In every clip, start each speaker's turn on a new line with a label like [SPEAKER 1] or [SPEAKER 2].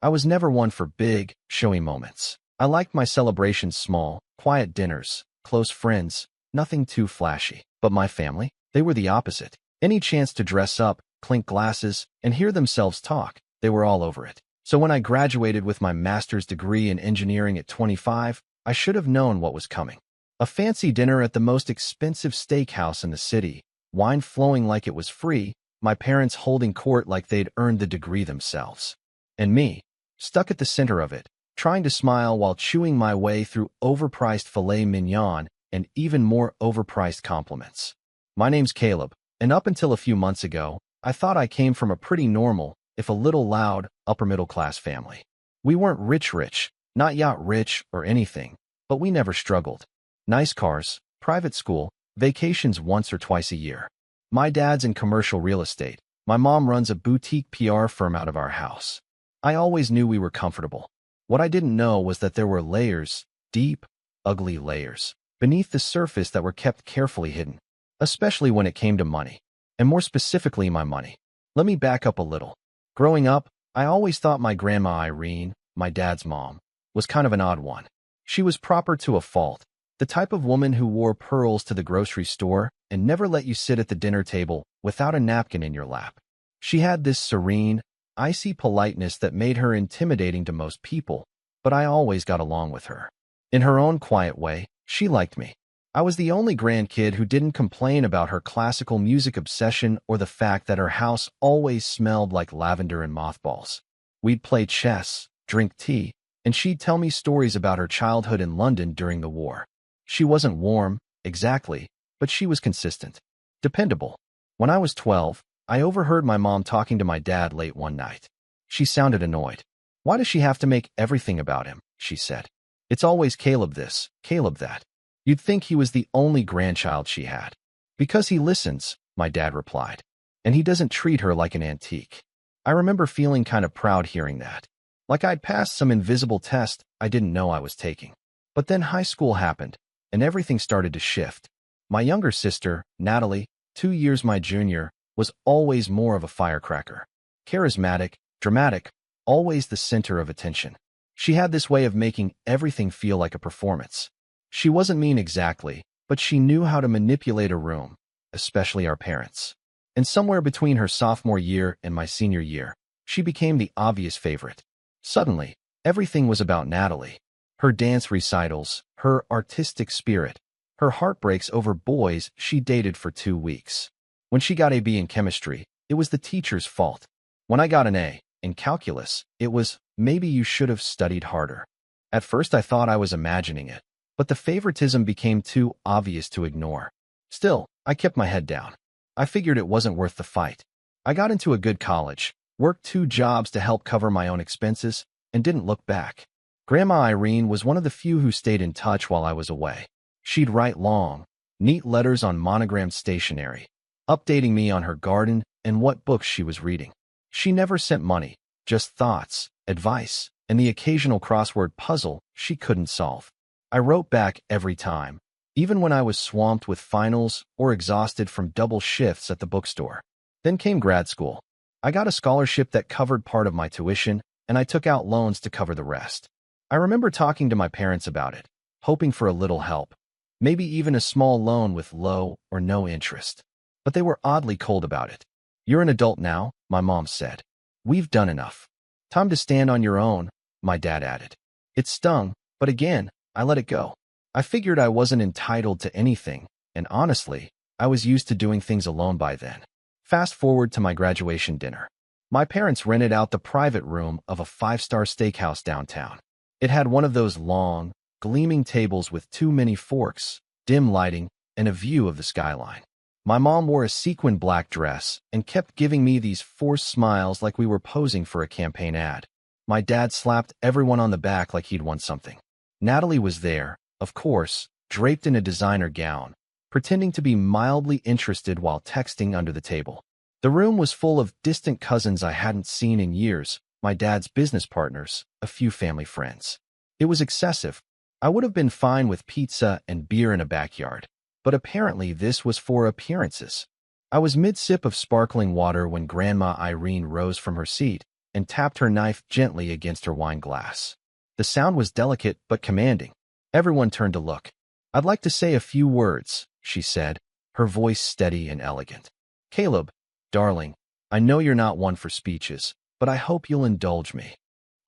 [SPEAKER 1] I was never one for big, showy moments. I liked my celebrations small, quiet dinners, close friends, nothing too flashy. But my family? They were the opposite. Any chance to dress up, clink glasses, and hear themselves talk, they were all over it. So when I graduated with my master's degree in engineering at 25, I should have known what was coming. A fancy dinner at the most expensive steakhouse in the city, wine flowing like it was free, my parents holding court like they'd earned the degree themselves. And me, stuck at the center of it, trying to smile while chewing my way through overpriced filet mignon and even more overpriced compliments. My name's Caleb, and up until a few months ago, I thought I came from a pretty normal, if a little loud, upper-middle-class family. We weren't rich, not yacht rich or anything, but we never struggled. Nice cars, private school, vacations once or twice a year. My dad's in commercial real estate. My mom runs a boutique PR firm out of our house. I always knew we were comfortable. What I didn't know was that there were layers, deep, ugly layers, beneath the surface that were kept carefully hidden, especially when it came to money, and more specifically my money. Let me back up a little. Growing up, I always thought my grandma Irene, my dad's mom, was kind of an odd one. She was proper to a fault, the type of woman who wore pearls to the grocery store and never let you sit at the dinner table without a napkin in your lap. She had this serene, icy politeness that made her intimidating to most people, but I always got along with her. In her own quiet way, she liked me. I was the only grandkid who didn't complain about her classical music obsession or the fact that her house always smelled like lavender and mothballs. We'd play chess, drink tea, and she'd tell me stories about her childhood in London during the war. She wasn't warm, exactly, but she was consistent. Dependable. When I was 12, I overheard my mom talking to my dad late one night. She sounded annoyed. "Why does she have to make everything about him?" she said. "It's always Caleb this, Caleb that." You'd think he was the only grandchild she had. "Because he listens," my dad replied. "And he doesn't treat her like an antique." I remember feeling kind of proud hearing that. Like I'd passed some invisible test I didn't know I was taking. But then high school happened, and everything started to shift. My younger sister, Natalie, 2 years my junior, was always more of a firecracker. Charismatic, dramatic, always the center of attention. She had this way of making everything feel like a performance. She wasn't mean exactly, but she knew how to manipulate a room, especially our parents. And somewhere between her sophomore year and my senior year, she became the obvious favorite. Suddenly, everything was about Natalie. Her dance recitals, her artistic spirit, her heartbreaks over boys she dated for 2 weeks. When she got a B in chemistry, it was the teacher's fault. When I got an A in calculus, it was, maybe you should have studied harder. At first I thought I was imagining it, but the favoritism became too obvious to ignore. Still, I kept my head down. I figured it wasn't worth the fight. I got into a good college, worked 2 jobs to help cover my own expenses, and didn't look back. Grandma Irene was one of the few who stayed in touch while I was away. She'd write long, neat letters on monogrammed stationery, updating me on her garden and what books she was reading. She never sent money, just thoughts, advice, and the occasional crossword puzzle she couldn't solve. I wrote back every time, even when I was swamped with finals or exhausted from double shifts at the bookstore. Then came grad school. I got a scholarship that covered part of my tuition, and I took out loans to cover the rest. I remember talking to my parents about it, hoping for a little help, maybe even a small loan with low or no interest. But they were oddly cold about it. "You're an adult now," my mom said. "We've done enough. Time to stand on your own," my dad added. It stung, but again, I let it go. I figured I wasn't entitled to anything, and honestly, I was used to doing things alone by then. Fast forward to my graduation dinner. My parents rented out the private room of a 5-star steakhouse downtown. It had one of those long, gleaming tables with too many forks, dim lighting, and a view of the skyline. My mom wore a sequin black dress and kept giving me these forced smiles like we were posing for a campaign ad. My dad slapped everyone on the back like he'd won something. Natalie was there, of course, draped in a designer gown, pretending to be mildly interested while texting under the table. The room was full of distant cousins I hadn't seen in years, my dad's business partners, a few family friends. It was excessive. I would have been fine with pizza and beer in a backyard, but apparently this was for appearances. I was mid-sip of sparkling water when Grandma Irene rose from her seat, and tapped her knife gently against her wine glass. The sound was delicate but commanding. Everyone turned to look. "I'd like to say a few words," she said, her voice steady and elegant. "Caleb, darling, I know you're not one for speeches, but I hope you'll indulge me."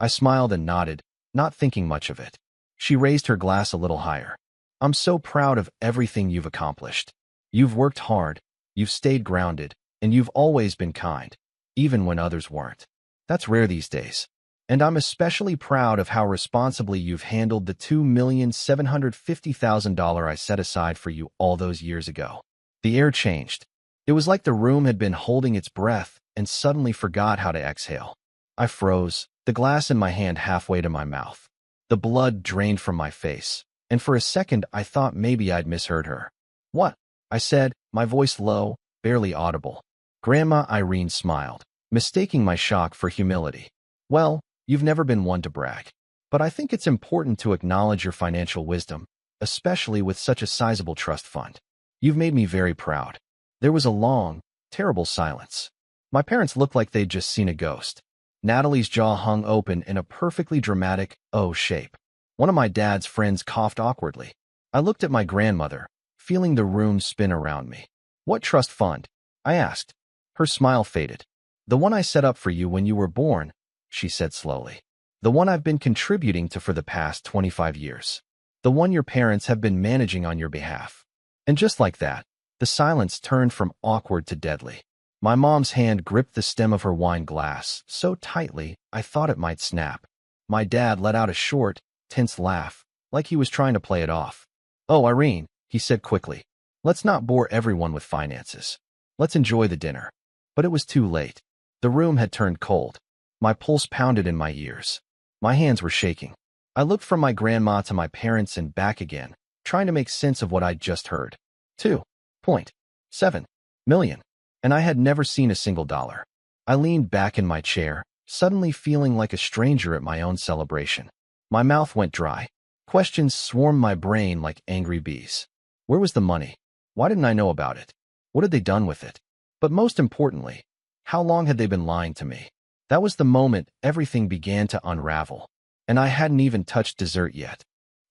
[SPEAKER 1] I smiled and nodded, not thinking much of it. She raised her glass a little higher. "I'm so proud of everything you've accomplished. You've worked hard, you've stayed grounded, and you've always been kind, even when others weren't. That's rare these days. And I'm especially proud of how responsibly you've handled the $2,750,000 I set aside for you all those years ago." The air changed. It was like the room had been holding its breath and suddenly forgot how to exhale. I froze, the glass in my hand halfway to my mouth. The blood drained from my face, and for a second I thought maybe I'd misheard her. "What?" I said, my voice low, barely audible. Grandma Irene smiled, mistaking my shock for humility. "Well, you've never been one to brag. But I think it's important to acknowledge your financial wisdom, especially with such a sizable trust fund. You've made me very proud." There was a long, terrible silence. My parents looked like they'd just seen a ghost. Natalie's jaw hung open in a perfectly dramatic O shape. One of my dad's friends coughed awkwardly. I looked at my grandmother, feeling the room spin around me. "What trust fund?" I asked. Her smile faded. "The one I set up for you when you were born," she said slowly. "The one I've been contributing to for the past 25 years. The one your parents have been managing on your behalf." And just like that, the silence turned from awkward to deadly. My mom's hand gripped the stem of her wine glass so tightly I thought it might snap. My dad let out a short, tense laugh, like he was trying to play it off. "Oh, Irene," he said quickly, "let's not bore everyone with finances. Let's enjoy the dinner." But it was too late. The room had turned cold. My pulse pounded in my ears. My hands were shaking. I looked from my grandma to my parents and back again, trying to make sense of what I'd just heard. 2.7 million. And I had never seen a single dollar. I leaned back in my chair, suddenly feeling like a stranger at my own celebration. My mouth went dry. Questions swarmed my brain like angry bees. Where was the money? Why didn't I know about it? What had they done with it? But most importantly, how long had they been lying to me? That was the moment everything began to unravel. And I hadn't even touched dessert yet.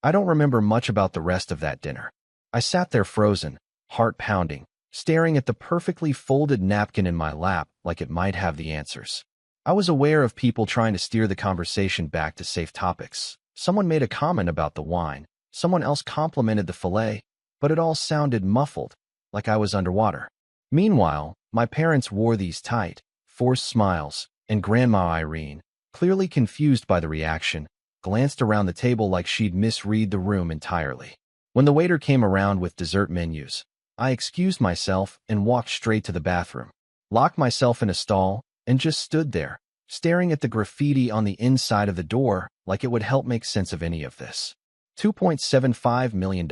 [SPEAKER 1] I don't remember much about the rest of that dinner. I sat there frozen, heart pounding, staring at the perfectly folded napkin in my lap like it might have the answers. I was aware of people trying to steer the conversation back to safe topics. Someone made a comment about the wine, someone else complimented the filet, but it all sounded muffled, like I was underwater. Meanwhile, my parents wore these tight, forced smiles, and Grandma Irene, clearly confused by the reaction, glanced around the table like she'd misread the room entirely. When the waiter came around with dessert menus, I excused myself and walked straight to the bathroom, locked myself in a stall, and just stood there, staring at the graffiti on the inside of the door like it would help make sense of any of this. $2.75 million.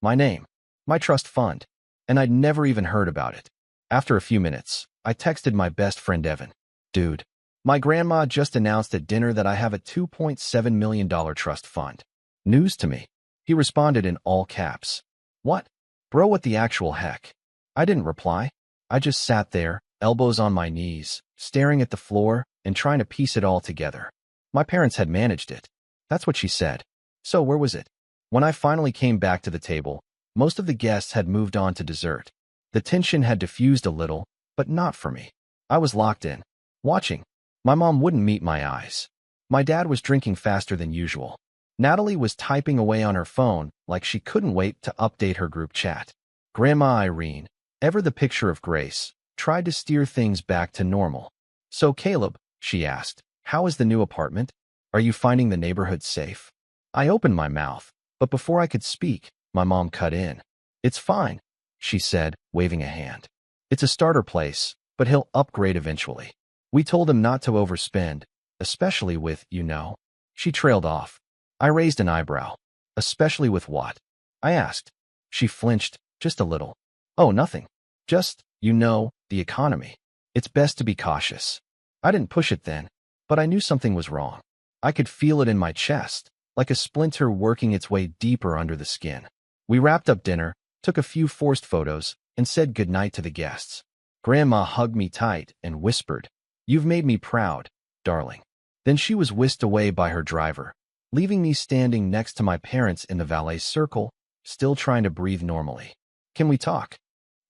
[SPEAKER 1] My name, my trust fund, and I'd never even heard about it. After a few minutes, I texted my best friend Evan. "Dude, my grandma just announced at dinner that I have a $2.7 million trust fund. News to me." He responded in all caps. "What? Bro, what the actual heck?" I didn't reply. I just sat there, elbows on my knees, staring at the floor and trying to piece it all together. My parents had managed it. That's what she said. So where was it? When I finally came back to the table, most of the guests had moved on to dessert. The tension had diffused a little, but not for me. I was locked in, watching. My mom wouldn't meet my eyes. My dad was drinking faster than usual. Natalie was typing away on her phone like she couldn't wait to update her group chat. Grandma Irene, ever the picture of grace, tried to steer things back to normal. "So Caleb," she asked, "how is the new apartment? Are you finding the neighborhood safe?" I opened my mouth, but before I could speak, my mom cut in. "It's fine," she said, waving a hand. "It's a starter place, but he'll upgrade eventually. We told him not to overspend, especially with, you know." She trailed off. I raised an eyebrow. "Especially with what?" I asked. She flinched, just a little. "Oh, nothing. Just, you know, the economy. It's best to be cautious." I didn't push it then, but I knew something was wrong. I could feel it in my chest, like a splinter working its way deeper under the skin. We wrapped up dinner, took a few forced photos, and said goodnight to the guests. Grandma hugged me tight and whispered, "You've made me proud. darling." Then she was whisked away by her driver, leaving me standing next to my parents in the valet circle, still trying to breathe normally. "Can we talk?"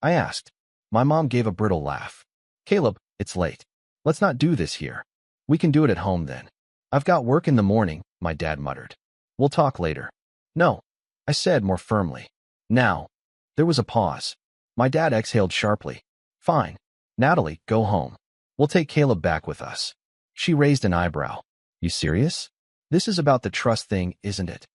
[SPEAKER 1] I asked. My mom gave a brittle laugh. "Caleb, it's late. Let's not do this here. We can do it at home then." "I've got work in the morning," my dad muttered. "We'll talk later." "No," I said more firmly. "Now." There was a pause. My dad exhaled sharply. "Fine. Natalie, go home. We'll take Caleb back with us." She raised an eyebrow. "You serious? This is about the trust thing, isn't it?"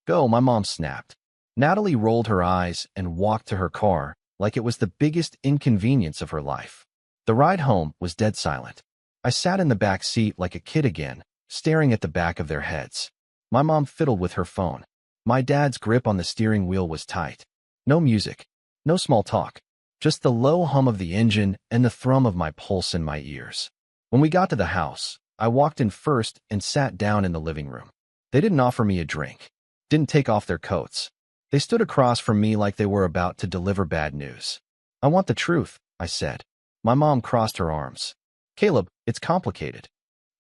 [SPEAKER 1] "Go," my mom snapped. Natalie rolled her eyes and walked to her car like it was the biggest inconvenience of her life. The ride home was dead silent. I sat in the back seat like a kid again, staring at the back of their heads. My mom fiddled with her phone. My dad's grip on the steering wheel was tight. No music, no small talk, just the low hum of the engine and the thrum of my pulse in my ears. When we got to the house, I walked in first and sat down in the living room. They didn't offer me a drink, didn't take off their coats. They stood across from me like they were about to deliver bad news. "I want the truth," I said. My mom crossed her arms. "Caleb, it's complicated."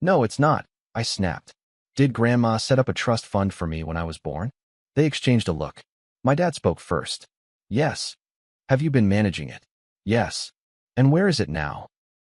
[SPEAKER 1] "No, it's not," I snapped. "Did Grandma set up a trust fund for me when I was born?" They exchanged a look. My dad spoke first. "Yes." "Have you been managing it?" "Yes." "And where is it now?"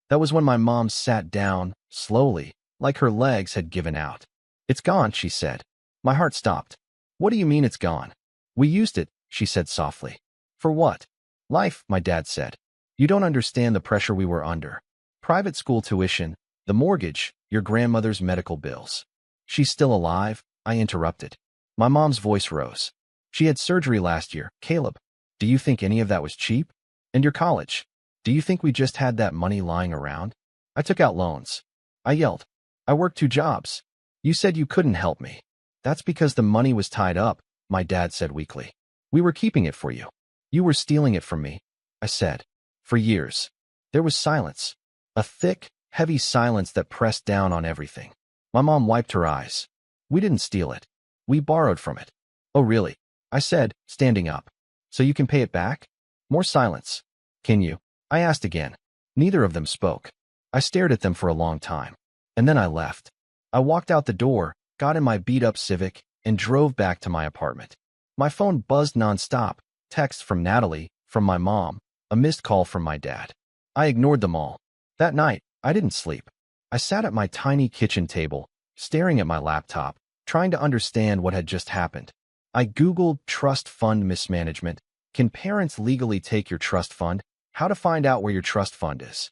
[SPEAKER 1] That was when my mom sat down, slowly, like her legs had given out. "It's gone," she said. My heart stopped. "What do you mean it's gone?" "We used it," she said softly. "For what?" "Life," my dad said. "You don't understand the pressure we were under. Private school tuition, the mortgage, your grandmother's medical bills." "She's still alive?" I interrupted. My mom's voice rose. "She had surgery last year. Caleb, do you think any of that was cheap? And your college? Do you think we just had that money lying around?" "I took out loans." I yelled. "I worked 2 jobs. You said you couldn't help me." "That's because the money was tied up," my dad said weakly. "We were keeping it for you. You were stealing it from me," I said. For years. There was silence. A thick, heavy silence that pressed down on everything. My mom wiped her eyes. "We didn't steal it. We borrowed from it." "Oh, really?" I said, standing up. "So you can pay it back?" More silence. "Can you?" I asked again. Neither of them spoke. I stared at them for a long time. And then I left. I walked out the door, got in my beat-up Civic, and drove back to my apartment. My phone buzzed nonstop. Texts from Natalie, from my mom, a missed call from my dad. I ignored them all. That night, I didn't sleep. I sat at my tiny kitchen table, staring at my laptop, trying to understand what had just happened. I Googled trust fund mismanagement. Can parents legally take your trust fund? How to find out where your trust fund is.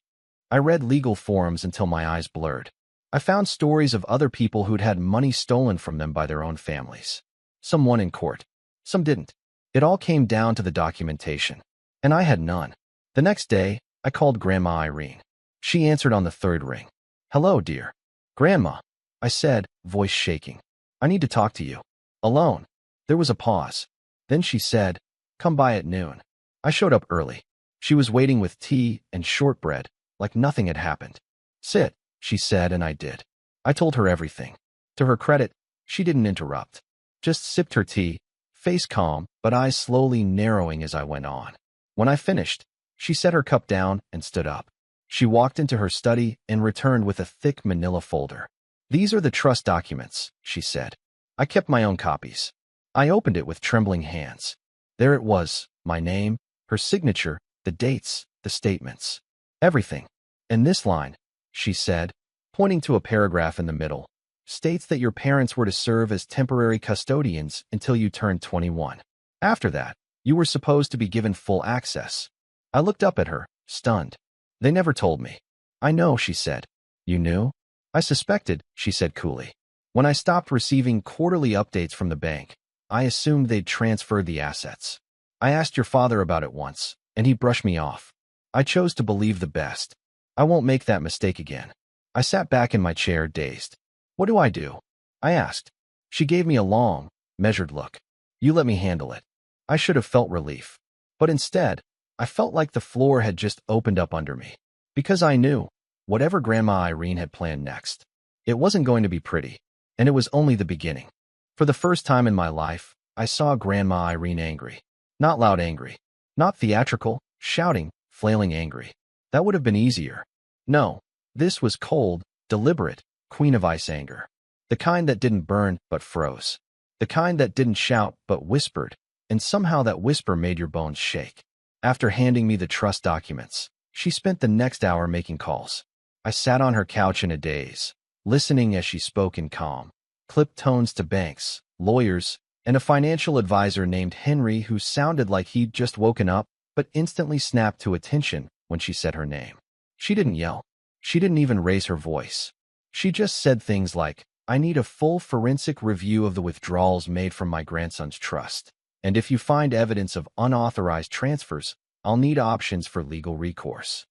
[SPEAKER 1] I read legal forums until my eyes blurred. I found stories of other people who'd had money stolen from them by their own families. Some won in court. Some didn't. It all came down to the documentation. And I had none. The next day, I called Grandma Irene. She answered on the 3rd ring. "Hello, dear." "Grandma," I said, voice shaking. "I need to talk to you. Alone." There was a pause. Then she said, "Come by at noon." I showed up early. She was waiting with tea and shortbread, like nothing had happened. "Sit," she said, and I did. I told her everything. To her credit, she didn't interrupt. Just sipped her tea, face calm, but eyes slowly narrowing as I went on. When I finished, she set her cup down and stood up. She walked into her study and returned with a thick manila folder. "These are the trust documents," she said. I kept my own copies. I opened it with trembling hands. There it was, my name, her signature, the dates, the statements. Everything. "And this line," she said, pointing to a paragraph in the middle, "states that your parents were to serve as temporary custodians until you turned 21. After that, you were supposed to be given full access." I looked up at her, stunned. "They never told me." "I know," she said. "You knew?" "I suspected," she said coolly. "When I stopped receiving quarterly updates from the bank, I assumed they'd transferred the assets. I asked your father about it once, and he brushed me off. I chose to believe the best. I won't make that mistake again." I sat back in my chair, dazed. "What do I do?" I asked. She gave me a long, measured look. "You let me handle it." I should have felt relief. But instead, I felt like the floor had just opened up under me. Because I knew, whatever Grandma Irene had planned next, it wasn't going to be pretty, and it was only the beginning. For the first time in my life, I saw Grandma Irene angry. Not loud angry. Not theatrical, shouting, flailing angry. That would have been easier. No, this was cold, deliberate, queen of ice anger. The kind that didn't burn but froze. The kind that didn't shout but whispered, and somehow that whisper made your bones shake. After handing me the trust documents, she spent the next hour making calls. I sat on her couch in a daze, listening as she spoke in calm, clipped tones to banks, lawyers, and a financial advisor named Henry who sounded like he'd just woken up, but instantly snapped to attention when she said her name. She didn't yell. She didn't even raise her voice. She just said things like, "I need a full forensic review of the withdrawals made from my grandson's trust. And if you find evidence of unauthorized transfers, I'll need options for legal recourse."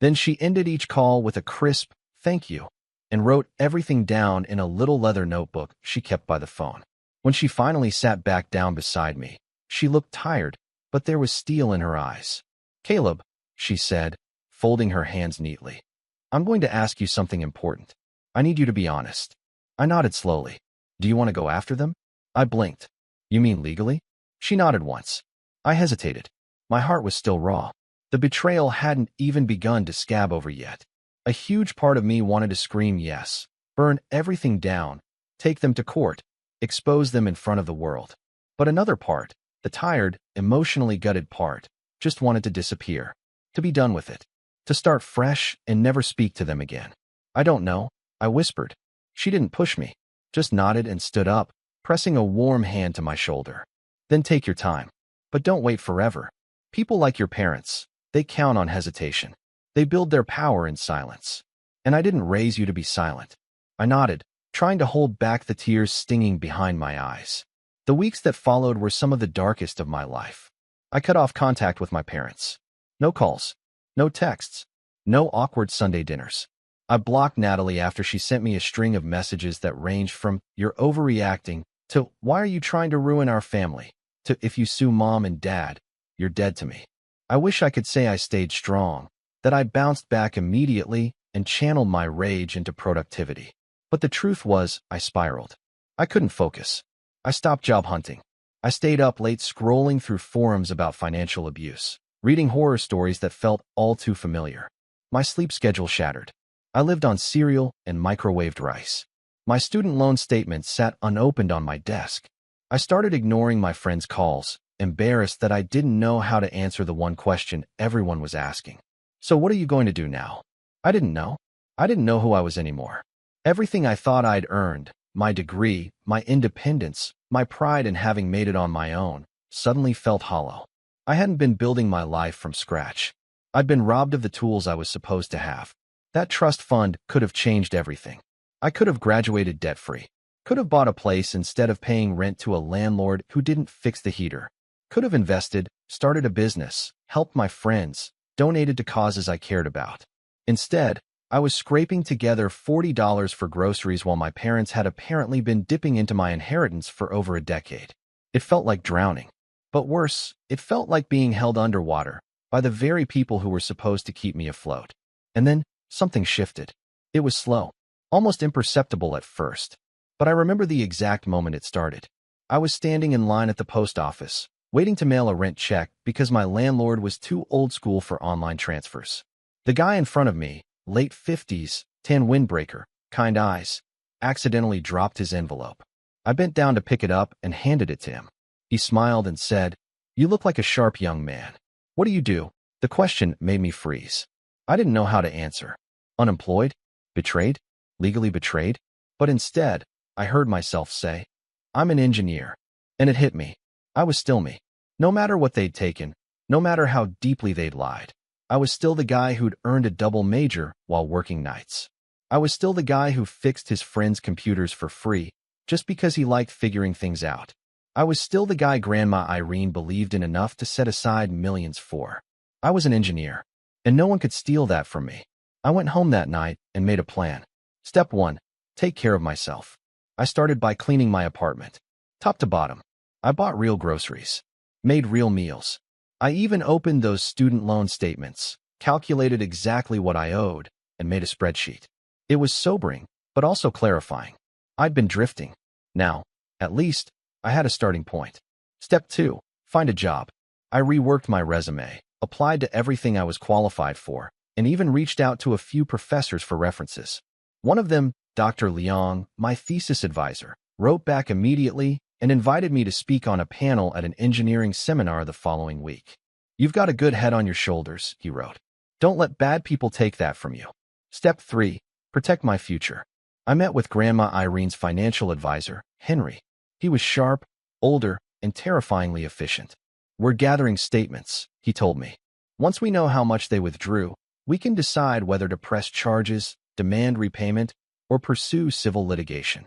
[SPEAKER 1] Then she ended each call with a crisp, "Thank you," and wrote everything down in a little leather notebook she kept by the phone. When she finally sat back down beside me, she looked tired, but there was steel in her eyes. "Caleb," she said, folding her hands neatly, "I'm going to ask you something important. I need you to be honest." I nodded slowly. "Do you want to go after them?" I blinked. "You mean legally?" She nodded once. I hesitated. My heart was still raw. The betrayal hadn't even begun to scab over yet. A huge part of me wanted to scream yes, burn everything down, take them to court, expose them in front of the world. But another part, the tired, emotionally gutted part, just wanted to disappear, to be done with it, to start fresh and never speak to them again. "I don't know," I whispered. She didn't push me, just nodded and stood up, pressing a warm hand to my shoulder. "Then take your time. But don't wait forever. People like your parents, they count on hesitation. They build their power in silence. And I didn't raise you to be silent." I nodded, trying to hold back the tears stinging behind my eyes. The weeks that followed were some of the darkest of my life. I cut off contact with my parents. No calls, no texts, no awkward Sunday dinners. I blocked Natalie after she sent me a string of messages that ranged from, "You're overreacting," to, "Why are you trying to ruin our family?" to, "If you sue mom and dad, you're dead to me." I wish I could say I stayed strong, that I bounced back immediately and channeled my rage into productivity. But the truth was, I spiraled. I couldn't focus. I stopped job hunting. I stayed up late scrolling through forums about financial abuse, reading horror stories that felt all too familiar. My sleep schedule shattered. I lived on cereal and microwaved rice. My student loan statement sat unopened on my desk. I started ignoring my friends' calls, embarrassed that I didn't know how to answer the one question everyone was asking. "So what are you going to do now?" I didn't know. I didn't know who I was anymore. Everything I thought I'd earned, my degree, my independence, my pride in having made it on my own, suddenly felt hollow. I hadn't been building my life from scratch. I'd been robbed of the tools I was supposed to have. That trust fund could have changed everything. I could have graduated debt-free. Could have bought a place instead of paying rent to a landlord who didn't fix the heater. Could have invested, started a business, helped my friends, donated to causes I cared about. Instead, I was scraping together $40 for groceries while my parents had apparently been dipping into my inheritance for over a decade. It felt like drowning. But worse, it felt like being held underwater by the very people who were supposed to keep me afloat. And then, something shifted. It was slow, almost imperceptible at first. But I remember the exact moment it started. I was standing in line at the post office, waiting to mail a rent check because my landlord was too old school for online transfers. The guy in front of me, late 50s, tan windbreaker, kind eyes, accidentally dropped his envelope. I bent down to pick it up and handed it to him. He smiled and said, "You look like a sharp young man. What do you do?" The question made me freeze. I didn't know how to answer. Unemployed? Betrayed? Legally betrayed? But instead, I heard myself say, "I'm an engineer." And it hit me. I was still me. No matter what they'd taken, no matter how deeply they'd lied, I was still the guy who'd earned a double major while working nights. I was still the guy who fixed his friends' computers for free just because he liked figuring things out. I was still the guy Grandma Irene believed in enough to set aside millions for. I was an engineer, and no one could steal that from me. I went home that night and made a plan. Step 1, take care of myself. I started by cleaning my apartment, top to bottom. I bought real groceries, made real meals. I even opened those student loan statements, calculated exactly what I owed, and made a spreadsheet. It was sobering, but also clarifying. I'd been drifting. Now, at least, I had a starting point. Step 2, find a job. I reworked my resume, applied to everything I was qualified for, and even reached out to a few professors for references. One of them, Dr. Liang, my thesis advisor, wrote back immediately and invited me to speak on a panel at an engineering seminar the following week. "You've got a good head on your shoulders," he wrote. "Don't let bad people take that from you." Step 3. Protect my future. I met with Grandma Irene's financial advisor, Henry. He was sharp, older, and terrifyingly efficient. "We're gathering statements," he told me. "Once we know how much they withdrew, we can decide whether to press charges, demand repayment, or pursue civil litigation."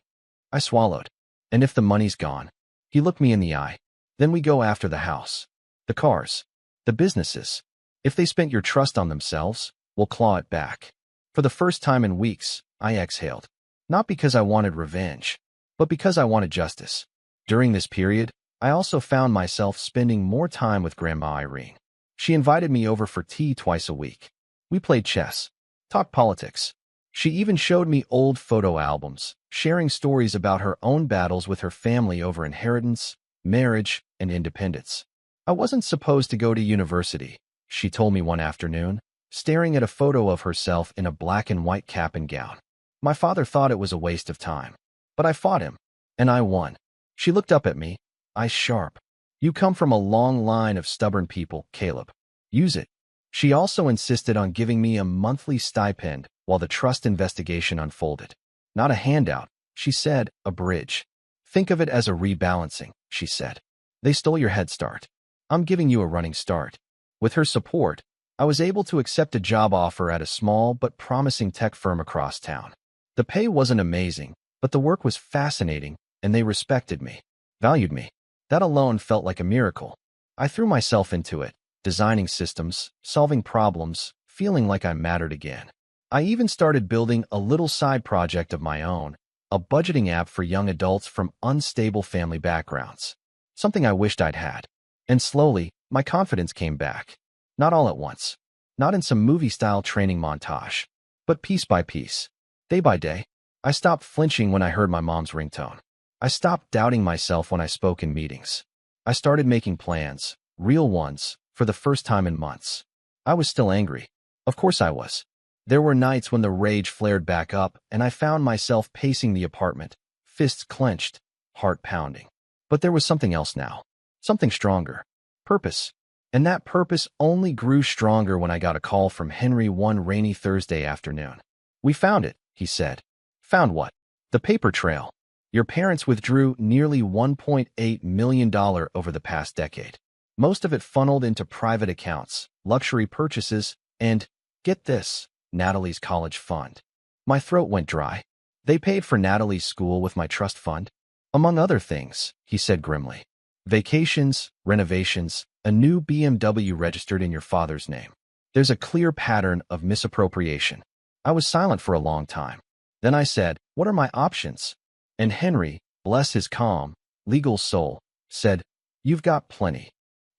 [SPEAKER 1] I swallowed. "And if the money's gone?" He looked me in the eye. "Then we go after the house, the cars, the businesses. If they spent your trust on themselves, we'll claw it back." For the first time in weeks, I exhaled. Not because I wanted revenge, but because I wanted justice. During this period, I also found myself spending more time with Grandma Irene. She invited me over for tea twice a week. We played chess, talked politics. She even showed me old photo albums, sharing stories about her own battles with her family over inheritance, marriage, and independence. "I wasn't supposed to go to university," she told me one afternoon, staring at a photo of herself in a black and white cap and gown. "My father thought it was a waste of time. But I fought him, and I won." She looked up at me, eyes sharp. "You come from a long line of stubborn people, Caleb. Use it." She also insisted on giving me a monthly stipend while the trust investigation unfolded. "Not a handout," she said, "a bridge. Think of it as a rebalancing," she said. "They stole your head start. I'm giving you a running start." With her support, I was able to accept a job offer at a small but promising tech firm across town. The pay wasn't amazing, but the work was fascinating, and they respected me, valued me. That alone felt like a miracle. I threw myself into it, designing systems, solving problems, feeling like I mattered again. I even started building a little side project of my own, a budgeting app for young adults from unstable family backgrounds. Something I wished I'd had. And slowly, my confidence came back. Not all at once. Not in some movie-style training montage. But piece by piece. Day by day. I stopped flinching when I heard my mom's ringtone. I stopped doubting myself when I spoke in meetings. I started making plans, real ones, for the first time in months. I was still angry. Of course I was. There were nights when the rage flared back up, and I found myself pacing the apartment, fists clenched, heart pounding. But there was something else now. Something stronger. Purpose. And that purpose only grew stronger when I got a call from Henry one rainy Thursday afternoon. "We found it," he said. "Found what?" "The paper trail. Your parents withdrew nearly $1.8 million over the past decade. Most of it funneled into private accounts, luxury purchases, and, get this, Natalie's college fund." My throat went dry. "They paid for Natalie's school with my trust fund?" "Among other things," he said grimly. "Vacations, renovations, a new BMW registered in your father's name. There's a clear pattern of misappropriation." I was silent for a long time. Then I said, "What are my options?" And Henry, bless his calm, legal soul, said, "You've got plenty."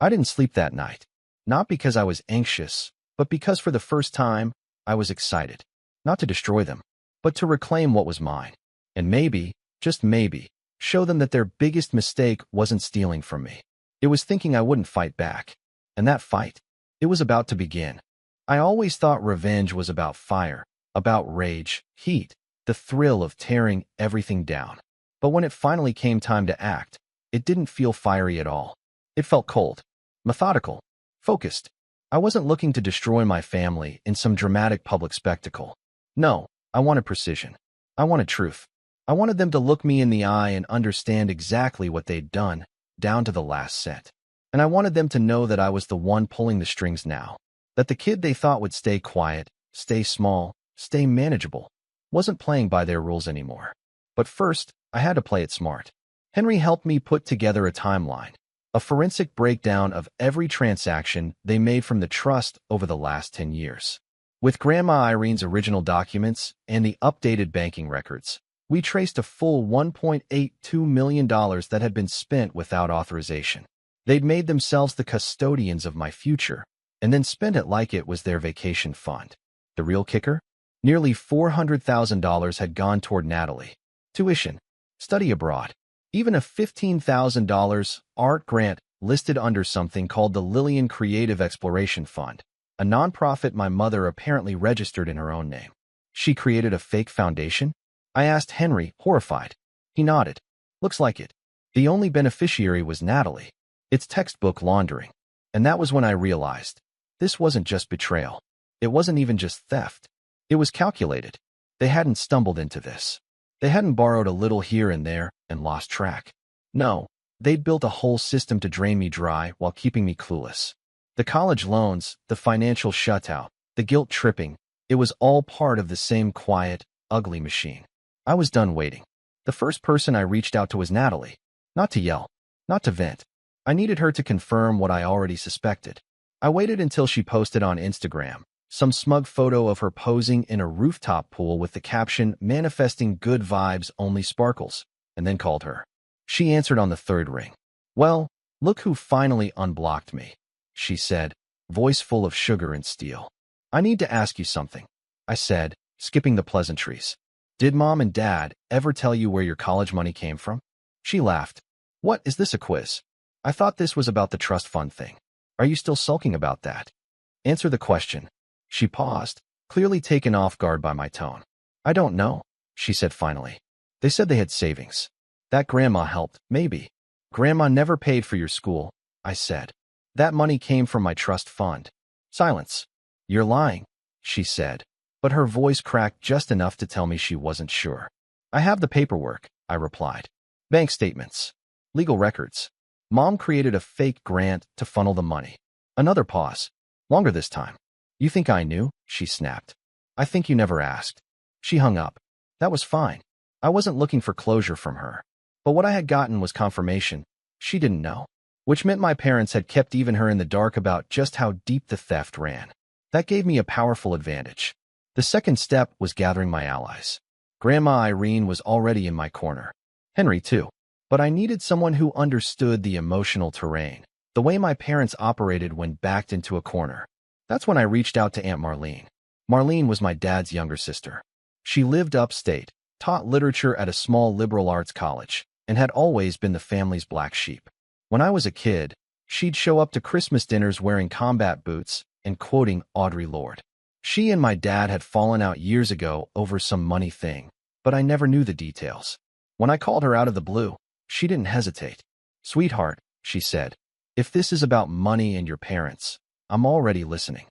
[SPEAKER 1] I didn't sleep that night. Not because I was anxious, but because for the first time, I was excited. Not to destroy them, but to reclaim what was mine. And maybe, just maybe, show them that their biggest mistake wasn't stealing from me. It was thinking I wouldn't fight back. And that fight, it was about to begin. I always thought revenge was about fire, about rage, heat, the thrill of tearing everything down. But when it finally came time to act, it didn't feel fiery at all. It felt cold, methodical, focused. I wasn't looking to destroy my family in some dramatic public spectacle. No, I wanted precision. I wanted truth. I wanted them to look me in the eye and understand exactly what they'd done, down to the last cent. And I wanted them to know that I was the one pulling the strings now. That the kid they thought would stay quiet, stay small, stay manageable, wasn't playing by their rules anymore. But first, I had to play it smart. Henry helped me put together a timeline, a forensic breakdown of every transaction they made from the trust over the last 10 years. With Grandma Irene's original documents and the updated banking records, we traced a full $1.82 million that had been spent without authorization. They'd made themselves the custodians of my future, and then spent it like it was their vacation fund. The real kicker? Nearly $400,000 had gone toward Natalie. Tuition, study abroad, even a $15,000 art grant listed under something called the Lillian Creative Exploration Fund, a nonprofit my mother apparently registered in her own name. She created a fake foundation? I asked Henry, horrified. He nodded. Looks like it. The only beneficiary was Natalie. It's textbook laundering. And that was when I realized this wasn't just betrayal. It wasn't even just theft. It was calculated. They hadn't stumbled into this. They hadn't borrowed a little here and there and lost track. No, they'd built a whole system to drain me dry while keeping me clueless. The college loans, the financial shutout, the guilt tripping, it was all part of the same quiet, ugly machine. I was done waiting. The first person I reached out to was Natalie. Not to yell, not to vent. I needed her to confirm what I already suspected. I waited until she posted on Instagram some smug photo of her posing in a rooftop pool with the caption, "Manifesting good vibes, only sparkles," and then called her. She answered on the third ring. "Well, look who finally unblocked me," she said, voice full of sugar and steel. "I need to ask you something," I said, skipping the pleasantries. "Did Mom and Dad ever tell you where your college money came from?" She laughed. "What, is this a quiz? I thought this was about the trust fund thing. Are you still sulking about that? Answer the question." She paused, clearly taken off guard by my tone. "I don't know," she said finally. "They said they had savings. That grandma helped, maybe." "Grandma never paid for your school," I said. "That money came from my trust fund." Silence. "You're lying," she said, but her voice cracked just enough to tell me she wasn't sure. "I have the paperwork," I replied. "Bank statements. Legal records. Mom created a fake grant to funnel the money." Another pause. Longer this time. "You think I knew?" she snapped. "I think you never asked." She hung up. That was fine. I wasn't looking for closure from her. But what I had gotten was confirmation. She didn't know. Which meant my parents had kept even her in the dark about just how deep the theft ran. That gave me a powerful advantage. The second step was gathering my allies. Grandma Irene was already in my corner. Henry, too. But I needed someone who understood the emotional terrain, the way my parents operated when backed into a corner. That's when I reached out to Aunt Marlene. Marlene was my dad's younger sister. She lived upstate, taught literature at a small liberal arts college, and had always been the family's black sheep. When I was a kid, she'd show up to Christmas dinners wearing combat boots and quoting Audre Lorde. She and my dad had fallen out years ago over some money thing, but I never knew the details. When I called her out of the blue, she didn't hesitate. "Sweetheart," she said, "if this is about money and your parents, I'm already listening."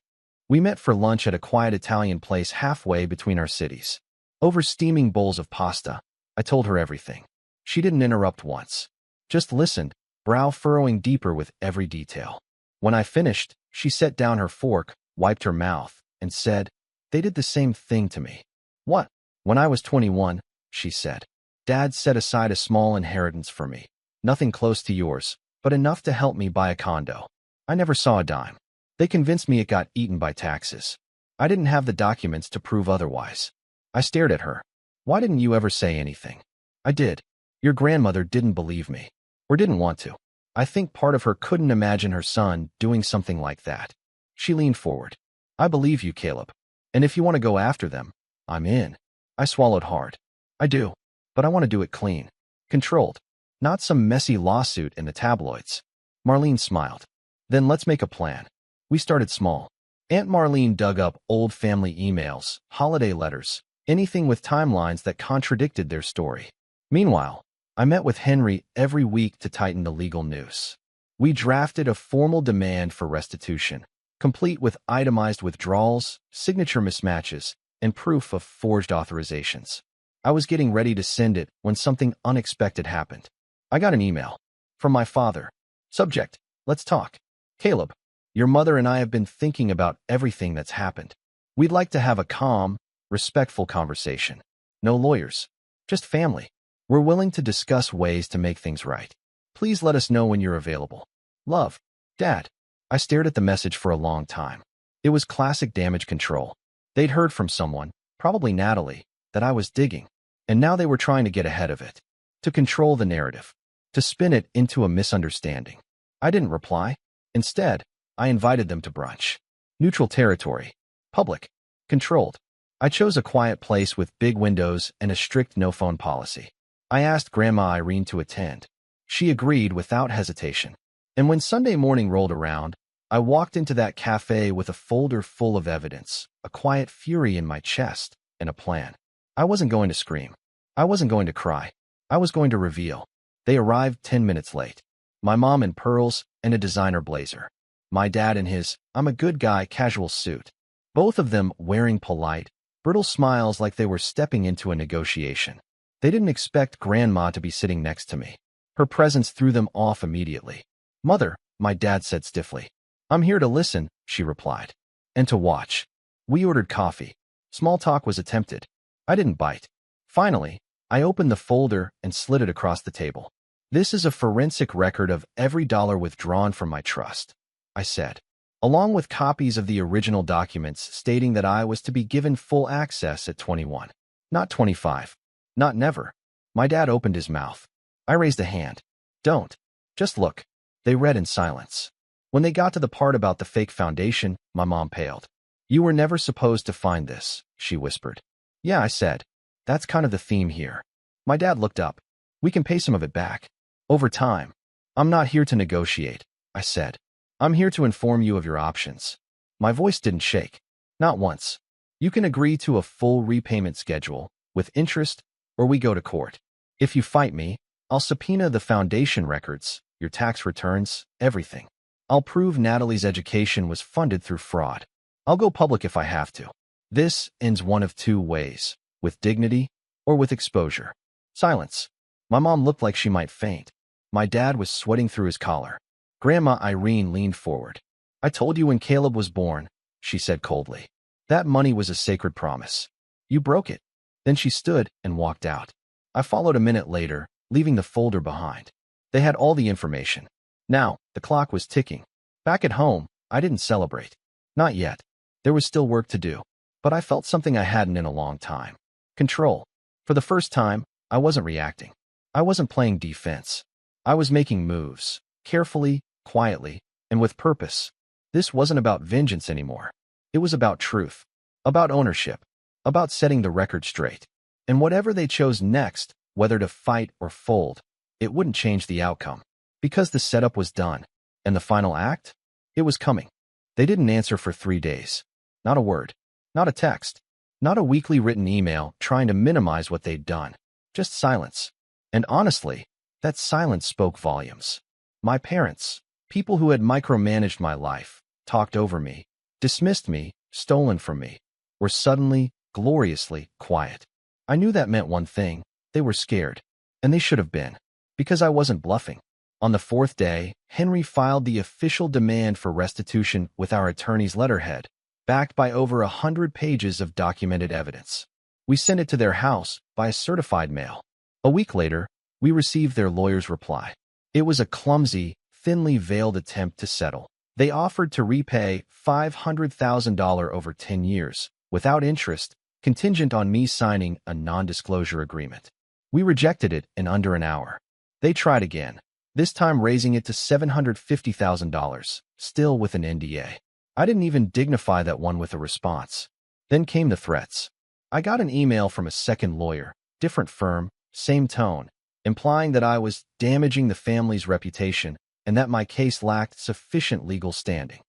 [SPEAKER 1] We met for lunch at a quiet Italian place halfway between our cities. Over steaming bowls of pasta, I told her everything. She didn't interrupt once. Just listened, brow furrowing deeper with every detail. When I finished, she set down her fork, wiped her mouth, and said, "They did the same thing to me." "What?" "When I was 21, she said, Dad set aside a small inheritance for me. Nothing close to yours, but enough to help me buy a condo. I never saw a dime. They convinced me it got eaten by taxes. I didn't have the documents to prove otherwise." I stared at her. "Why didn't you ever say anything?" "I did. Your grandmother didn't believe me. Or didn't want to. I think part of her couldn't imagine her son doing something like that." She leaned forward. "I believe you, Caleb. And if you want to go after them, I'm in." I swallowed hard. "I do. But I want to do it clean. Controlled. Not some messy lawsuit in the tabloids." Marlene smiled. "Then let's make a plan." We started small. Aunt Marlene dug up old family emails, holiday letters, anything with timelines that contradicted their story. Meanwhile, I met with Henry every week to tighten the legal noose. We drafted a formal demand for restitution, complete with itemized withdrawals, signature mismatches, and proof of forged authorizations. I was getting ready to send it when something unexpected happened. I got an email. From my father. Subject: "Let's talk. Caleb, your mother and I have been thinking about everything that's happened. We'd like to have a calm, respectful conversation. No lawyers. Just family. We're willing to discuss ways to make things right. Please let us know when you're available. Love, Dad." I stared at the message for a long time. It was classic damage control. They'd heard from someone, probably Natalie, that I was digging, and now they were trying to get ahead of it. To control the narrative. To spin it into a misunderstanding. I didn't reply. Instead, I invited them to brunch. Neutral territory. Public. Controlled. I chose a quiet place with big windows and a strict no-phone policy. I asked Grandma Irene to attend. She agreed without hesitation. And when Sunday morning rolled around, I walked into that cafe with a folder full of evidence, a quiet fury in my chest, and a plan. I wasn't going to scream. I wasn't going to cry. I was going to reveal. They arrived 10 minutes late. My mom in pearls and a designer blazer. My dad in his "I'm a good guy" casual suit. Both of them wearing polite, brittle smiles like they were stepping into a negotiation. They didn't expect Grandma to be sitting next to me. Her presence threw them off immediately. "Mother," my dad said stiffly. "I'm here to listen," she replied. "And to watch." We ordered coffee. Small talk was attempted. I didn't bite. Finally, I opened the folder and slid it across the table. "This is a forensic record of every dollar withdrawn from my trust," I said, along with copies of the original documents stating that I was to be given full access at 21. Not 25. Not never. My dad opened his mouth. I raised a hand. "Don't. Just look." They read in silence. When they got to the part about the fake foundation, my mom paled. "You were never supposed to find this," she whispered. "Yeah," I said. "That's kind of the theme here." My dad looked up. "We can pay some of it back. Over time." "I'm not here to negotiate," I said. "I'm here to inform you of your options." My voice didn't shake. "Not once. You can agree to a full repayment schedule, with interest, or we go to court. If you fight me, I'll subpoena the foundation records, your tax returns, everything. I'll prove Natalie's education was funded through fraud. I'll go public if I have to. This ends one of two ways, with dignity or with exposure." Silence. My mom looked like she might faint. My dad was sweating through his collar. Grandma Irene leaned forward. "I told you when Caleb was born," she said coldly. "That money was a sacred promise. You broke it." Then she stood and walked out. I followed a minute later, leaving the folder behind. They had all the information. Now, the clock was ticking. Back at home, I didn't celebrate. Not yet. There was still work to do. But I felt something I hadn't in a long time. Control. For the first time, I wasn't reacting. I wasn't playing defense. I was making moves, carefully, quietly, and with purpose. This wasn't about vengeance anymore. It was about truth, about ownership, about setting the record straight. And whatever they chose next, whether to fight or fold, it wouldn't change the outcome. Because the setup was done. And the final act? It was coming. They didn't answer for 3 days. Not a word. Not a text. Not a weekly written email trying to minimize what they'd done. Just silence. And honestly, that silence spoke volumes. My parents, people who had micromanaged my life, talked over me, dismissed me, stolen from me, were suddenly, gloriously quiet. I knew that meant one thing. They were scared. And they should have been. Because I wasn't bluffing. On the 4th day, Henry filed the official demand for restitution with our attorney's letterhead, backed by over 100 pages of documented evidence. We sent it to their house by a certified mail. A week later, we received their lawyer's reply. It was a clumsy, thinly veiled attempt to settle. They offered to repay $500,000 over 10 years, without interest, contingent on me signing a non-disclosure agreement. We rejected it in under an hour. They tried again, this time raising it to $750,000, still with an NDA. I didn't even dignify that one with a response. Then came the threats. I got an email from a second lawyer, different firm, same tone, implying that I was damaging the family's reputation and that my case lacked sufficient legal standing.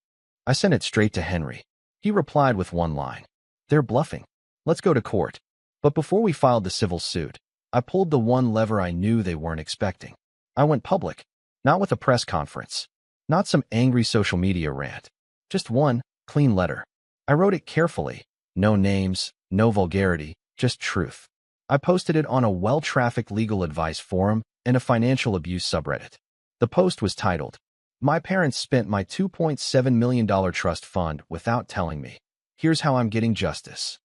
[SPEAKER 1] I sent it straight to Henry. He replied with one line. "They're bluffing. Let's go to court." But before we filed the civil suit, I pulled the one lever I knew they weren't expecting. I went public, not with a press conference, not some angry social media rant, just one clean letter. I wrote it carefully, no names, no vulgarity, just truth. I posted it on a well-trafficked legal advice forum and a financial abuse subreddit. The post was titled, "My parents spent my $2.7 million trust fund without telling me. Here's how I'm getting justice."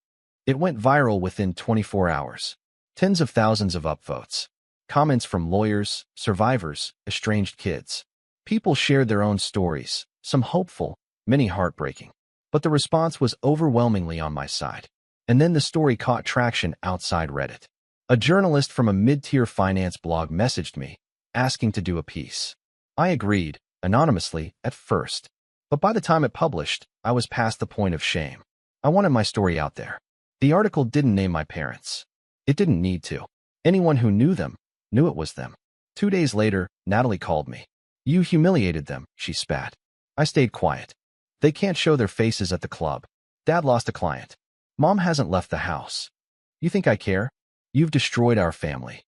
[SPEAKER 1] It went viral within 24 hours. Tens of thousands of upvotes. Comments from lawyers, survivors, estranged kids. People shared their own stories, some hopeful, many heartbreaking. But the response was overwhelmingly on my side. And then the story caught traction outside Reddit. A journalist from a mid-tier finance blog messaged me, asking to do a piece. I agreed, anonymously, at first. But by the time it published, I was past the point of shame. I wanted my story out there. The article didn't name my parents. It didn't need to. Anyone who knew them knew it was them. 2 days later, Natalie called me. "You humiliated them," she spat. I stayed quiet. "They can't show their faces at the club. Dad lost a client. Mom hasn't left the house. You think I care? You've destroyed our family.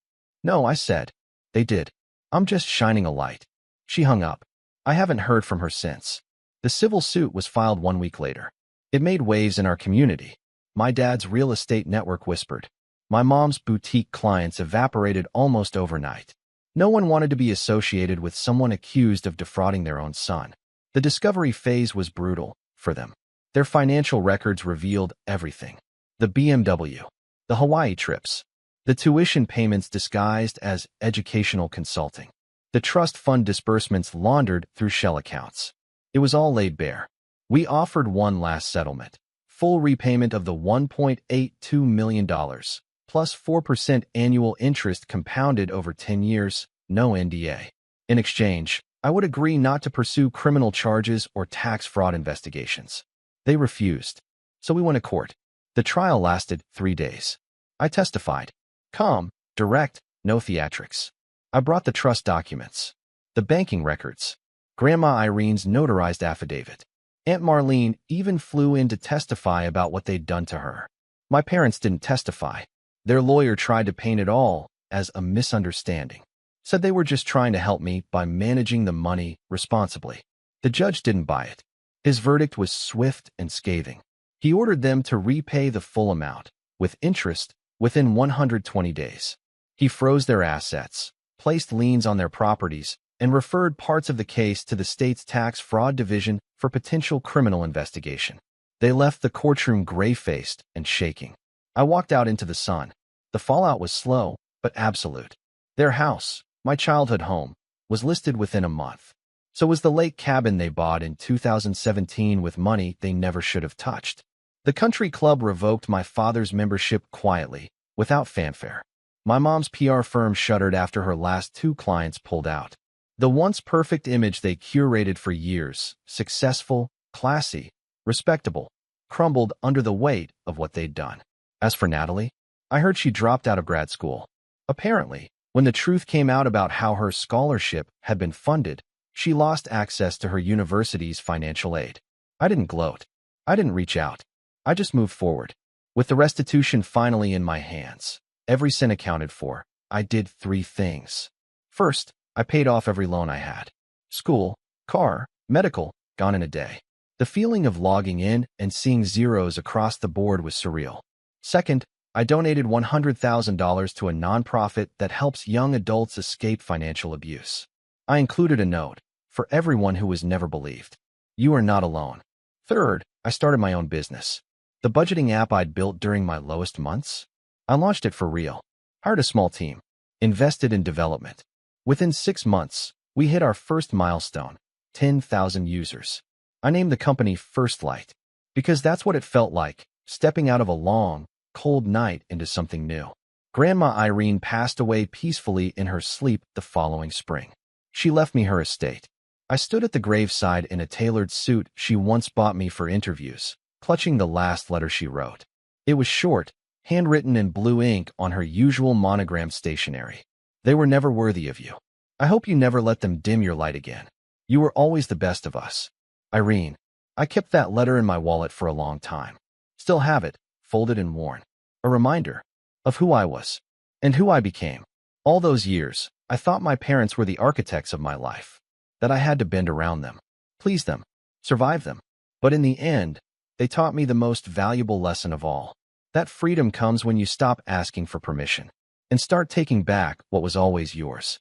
[SPEAKER 1] No, I said. They did. I'm just shining a light. She hung up. I haven't heard from her since. The civil suit was filed 1 week later. It made waves in our community. My dad's real estate network whispered. My mom's boutique clients evaporated almost overnight. No one wanted to be associated with someone accused of defrauding their own son. The discovery phase was brutal for them. Their financial records revealed everything. The BMW, the Hawaii trips, the tuition payments disguised as educational consulting, the trust fund disbursements laundered through shell accounts. It was all laid bare. We offered one last settlement, full repayment of the $1.82 million, plus 4% annual interest compounded over 10 years, no NDA. In exchange, I would agree not to pursue criminal charges or tax fraud investigations. They refused. So we went to court. The trial lasted 3 days. I testified. Calm, direct, no theatrics. I brought the trust documents, the banking records, Grandma Irene's notarized affidavit. Aunt Marlene even flew in to testify about what they'd done to her. My parents didn't testify. Their lawyer tried to paint it all as a misunderstanding. Said they were just trying to help me by managing the money responsibly. The judge didn't buy it. His verdict was swift and scathing. He ordered them to repay the full amount, with interest, within 120 days. He froze their assets, placed liens on their properties, and referred parts of the case to the state's tax fraud division for potential criminal investigation. They left the courtroom gray-faced and shaking. I walked out into the sun. The fallout was slow, but absolute. Their house, my childhood home, was listed within a month. So was the lake cabin they bought in 2017 with money they never should have touched. The country club revoked my father's membership quietly, without fanfare. My mom's PR firm shuttered after her last 2 clients pulled out. The once perfect image they curated for years, successful, classy, respectable, crumbled under the weight of what they'd done. As for Natalie, I heard she dropped out of grad school. Apparently, when the truth came out about how her scholarship had been funded, she lost access to her university's financial aid. I didn't gloat. I didn't reach out. I just moved forward. With the restitution finally in my hands, every cent accounted for, I did 3 things. First, I paid off every loan I had. School, car, medical, gone in a day. The feeling of logging in and seeing zeros across the board was surreal. Second, I donated $100,000 to a nonprofit that helps young adults escape financial abuse. I included a note for everyone who was never believed. You are not alone. Third, I started my own business. The budgeting app I'd built during my lowest months. I launched it for real. Hired a small team. Invested in development. Within 6 months, we hit our first milestone, 10,000 users. I named the company First Light because that's what it felt like, stepping out of a long, cold night into something new. Grandma Irene passed away peacefully in her sleep the following spring. She left me her estate. I stood at the graveside in a tailored suit she once bought me for interviews, clutching the last letter she wrote. It was short, handwritten in blue ink on her usual monogram stationery. They were never worthy of you. I hope you never let them dim your light again. You were always the best of us. Irene. I kept that letter in my wallet for a long time. Still have it, folded and worn. A reminder of who I was and who I became. All those years, I thought my parents were the architects of my life, that I had to bend around them, please them, survive them. But in the end, they taught me the most valuable lesson of all. That freedom comes when you stop asking for permission and start taking back what was always yours.